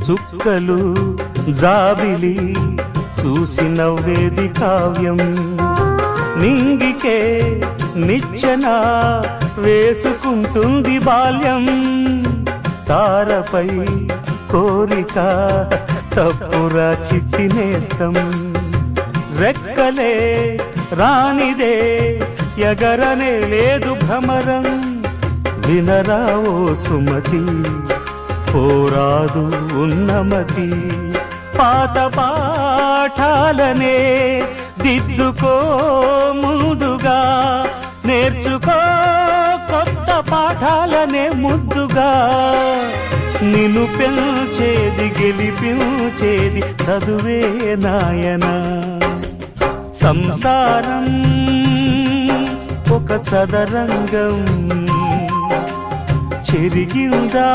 చుక్కలు జాబిలి చూసి నవ్వేది కావ్యం నింగికే నిచ్చెన వేసుకుంటుంది బాల్యం తారపై కోరిక తప్పురా చిట్టినేస్తం రెక్కలే రానిదే ఎగరనే లేదు భ్రమరం వినరావో సుమతి పోరాదు ఉన్నమతి పాత పాఠాలనే దిద్దుకో ముందుగా నేర్చుకో కొత్త పాఠాలనే ముద్దుగా నిన్ను పెంచేది గెలిపించేది చదువే నాయన సంసారం ఒక సదరంగం చెరిగిందా